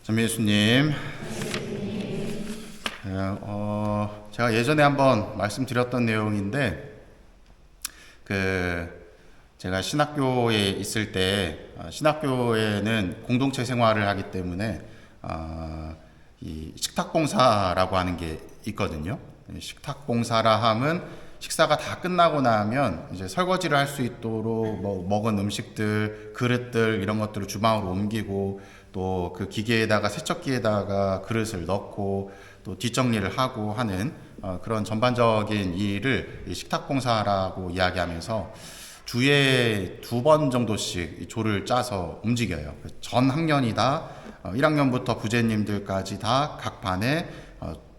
전 예수님, 제가 예전에 한번 말씀드렸던 내용인데, 제가 신학교에 있을 때, 신학교에는 공동체 생활을 하기 때문에, 이 식탁봉사라고 하는 게 있거든요. 식탁봉사라 함은 식사가 다 끝나고 나면 이제 설거지를 할 수 있도록 먹은 음식들, 그릇들 이런 것들을 주방으로 옮기고 또 그 기계에다가 세척기에다가 그릇을 넣고 또 뒷정리를 하고 하는 그런 전반적인 일을 식탁봉사라고 이야기하면서 주에 2번 정도씩 조를 짜서 움직여요. 전 학년이 다 1학년부터 부재님들까지 다 각 반에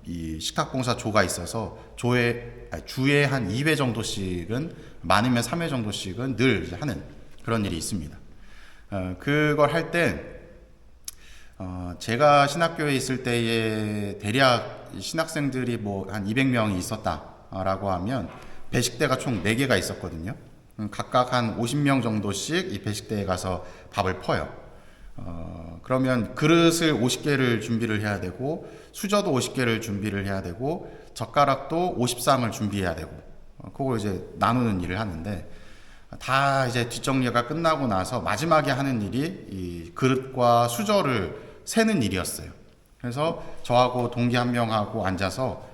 이 식탁봉사 조가 있어서 주에 한 2회 정도씩은, 많으면 3회 정도씩은 늘 하는 그런 일이 있습니다. 그걸 할 때 제가 신학교에 있을 때에 대략 신학생들이 한 200명이 있었다라고 하면 배식대가 총 4개가 있었거든요. 각각 한 50명 정도씩 이 배식대에 가서 밥을 퍼요. 그러면 그릇을 50개를 준비를 해야 되고, 수저도 50개를 준비를 해야 되고, 젓가락도 50쌍을 준비해야 되고, 그걸 이제 나누는 일을 하는데, 다 이제 뒷정리가 끝나고 나서 마지막에 하는 일이 이 그릇과 수저를 세는 일이었어요. 그래서 저하고 동기 한 명하고 앉아서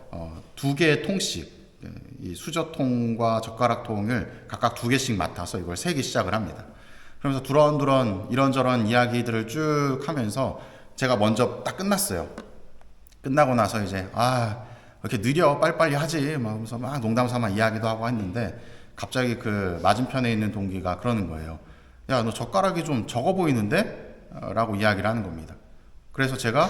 2개의 통씩, 이 수저통과 젓가락통을 각각 2개씩 맡아서 이걸 세기 시작을 합니다. 그러면서 두런두런 이런저런 이야기들을 쭉 하면서 제가 먼저 딱 끝났어요. 끝나고 나서 이제 왜 이렇게 느려, 빨리빨리 하지 하면서 막 농담 삼아 이야기도 하고 했는데, 갑자기 그 맞은편에 있는 동기가 그러는 거예요. 야, 너 젓가락이 좀 적어 보이는데? 라고 이야기를 하는 겁니다. 그래서 제가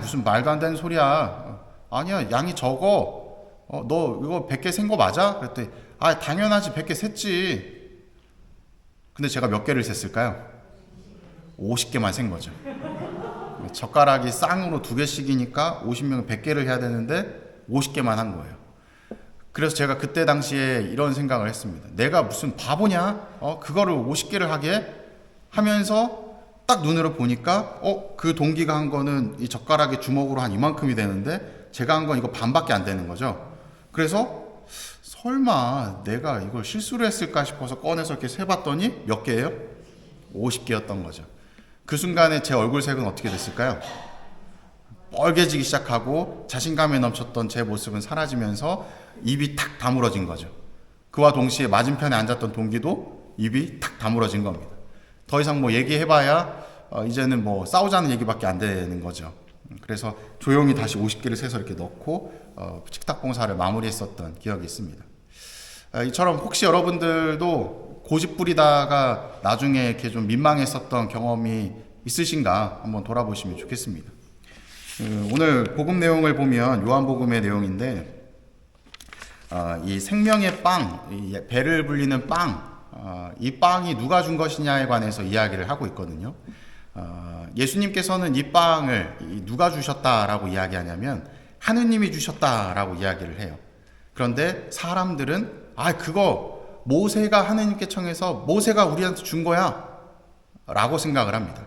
무슨 말도 안 되는 소리야. 아니야, 양이 적어. 너 이거 100개 센 거 맞아? 그랬더니 당연하지, 100개 셌지. 근데 제가 몇 개를 셌을까요? 50개만 센 거죠. 젓가락이 쌍으로 2개씩이니까 50명은 100개를 해야 되는데 50개만 한 거예요. 그래서 제가 그때 당시에 이런 생각을 했습니다. 내가 무슨 바보냐? 그거를 50개를 하게? 하면서 딱 눈으로 보니까 그 동기가 한 거는 이 젓가락의 주먹으로 한 이만큼이 되는데 제가 한 건 이거 반밖에 안 되는 거죠. 그래서 설마 내가 이걸 실수로 했을까 싶어서 꺼내서 이렇게 세봤더니 몇 개예요? 50개였던 거죠. 그 순간에 제 얼굴색은 어떻게 됐을까요? 뻘개지기 시작하고 자신감에 넘쳤던 제 모습은 사라지면서 입이 탁 다물어진 거죠. 그와 동시에 맞은편에 앉았던 동기도 입이 탁 다물어진 겁니다. 더 이상 얘기해봐야 이제는 싸우자는 얘기밖에 안 되는 거죠. 그래서 조용히 다시 50개를 세서 이렇게 넣고 식탁봉사를 마무리했었던 기억이 있습니다. 이처럼 혹시 여러분들도 고집 부리다가 나중에 이렇게 좀 민망했었던 경험이 있으신가 한번 돌아보시면 좋겠습니다. 오늘 복음 내용을 보면 요한복음의 내용인데, 이 생명의 빵, 이 배를 불리는 빵, 이 빵이 누가 준 것이냐에 관해서 이야기를 하고 있거든요. 예수님께서는 이 빵을 누가 주셨다라고 이야기하냐면 하느님이 주셨다라고 이야기를 해요. 그런데 사람들은 그거 모세가 하느님께 청해서 모세가 우리한테 준 거야 라고 생각을 합니다.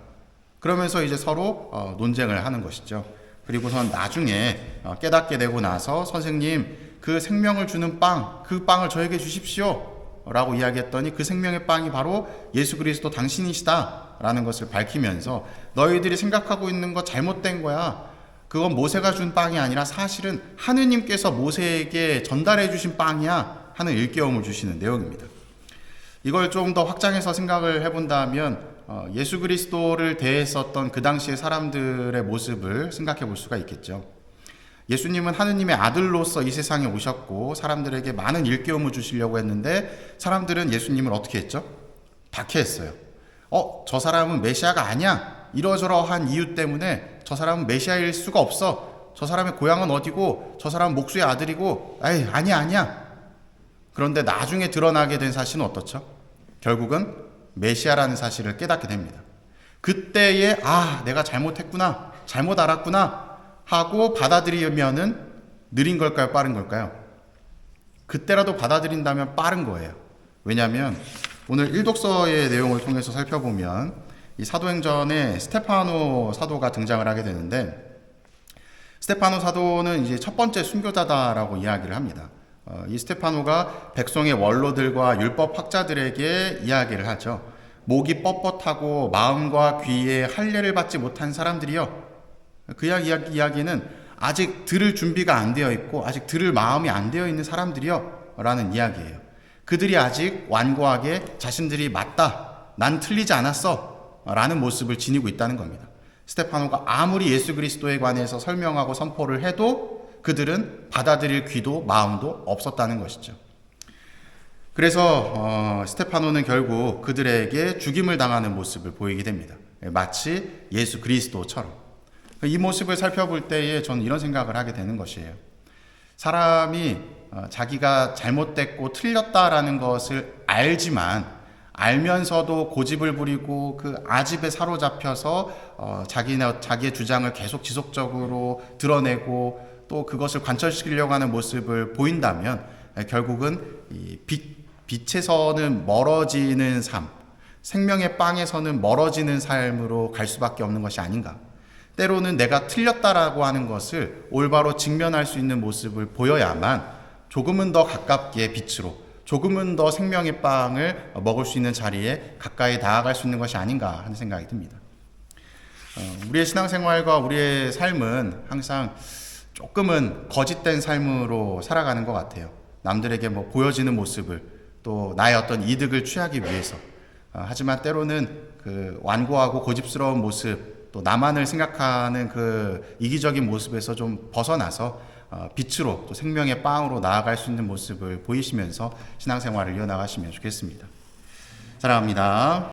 그러면서 이제 서로 논쟁을 하는 것이죠. 그리고선 나중에 깨닫게 되고 나서 선생님, 그 생명을 주는 빵, 그 빵을 저에게 주십시오 라고 이야기했더니 그 생명의 빵이 바로 예수 그리스도 당신이시다 라는 것을 밝히면서 너희들이 생각하고 있는 거 잘못된 거야. 그건 모세가 준 빵이 아니라 사실은 하느님께서 모세에게 전달해 주신 빵이야 하는 일깨움을 주시는 내용입니다. 이걸 좀 더 확장해서 생각을 해본다면 예수 그리스도를 대했었던 그 당시의 사람들의 모습을 생각해 볼 수가 있겠죠. 예수님은 하느님의 아들로서 이 세상에 오셨고 사람들에게 많은 일깨움을 주시려고 했는데, 사람들은 예수님을 어떻게 했죠? 박해했어요. 저 사람은 메시아가 아니야. 이러저러한 이유 때문에 저 사람은 메시아일 수가 없어. 저 사람의 고향은 어디고 저 사람은 목수의 아들이고 아니야. 그런데 나중에 드러나게 된 사실은 어떻죠? 결국은 메시아라는 사실을 깨닫게 됩니다. 그때에 내가 잘못했구나, 잘못 알았구나 하고 받아들이면은 느린 걸까요, 빠른 걸까요? 그때라도 받아들인다면 빠른 거예요. 왜냐하면 오늘 일독서의 내용을 통해서 살펴보면 이 사도행전에 스테파노 사도가 등장을 하게 되는데, 스테파노 사도는 이제 첫 번째 순교자다라고 이야기를 합니다. 이 스테파노가 백성의 원로들과 율법 학자들에게 이야기를 하죠. 목이 뻣뻣하고 마음과 귀에 할례를 받지 못한 사람들이요. 그 이야기는 아직 들을 준비가 안 되어 있고 아직 들을 마음이 안 되어 있는 사람들이요 라는 이야기예요. 그들이 아직 완고하게 자신들이 맞다, 난 틀리지 않았어 라는 모습을 지니고 있다는 겁니다. 스테파노가 아무리 예수 그리스도에 관해서 설명하고 선포를 해도 그들은 받아들일 귀도 마음도 없었다는 것이죠. 그래서 스테파노는 결국 그들에게 죽임을 당하는 모습을 보이게 됩니다. 마치 예수 그리스도처럼. 이 모습을 살펴볼 때에 저는 이런 생각을 하게 되는 것이에요. 사람이 자기가 잘못됐고 틀렸다라는 것을 알지만 알면서도 고집을 부리고 그 아집에 사로잡혀서 자기의 주장을 계속 지속적으로 드러내고 또 그것을 관철시키려고 하는 모습을 보인다면 결국은 이 빛에서는 멀어지는 삶, 생명의 빵에서는 멀어지는 삶으로 갈 수밖에 없는 것이 아닌가. 때로는 내가 틀렸다라고 하는 것을 올바로 직면할 수 있는 모습을 보여야만 조금은 더 가깝게 빛으로, 조금은 더 생명의 빵을 먹을 수 있는 자리에 가까이 나아갈 수 있는 것이 아닌가 하는 생각이 듭니다. 우리의 신앙생활과 우리의 삶은 항상 조금은 거짓된 삶으로 살아가는 것 같아요. 남들에게 보여지는 모습을, 또 나의 어떤 이득을 취하기 위해서. 하지만 때로는 그 완고하고 고집스러운 모습, 또 나만을 생각하는 그 이기적인 모습에서 좀 벗어나서 빛으로 또 생명의 빵으로 나아갈 수 있는 모습을 보이시면서 신앙생활을 이어나가시면 좋겠습니다. 사랑합니다.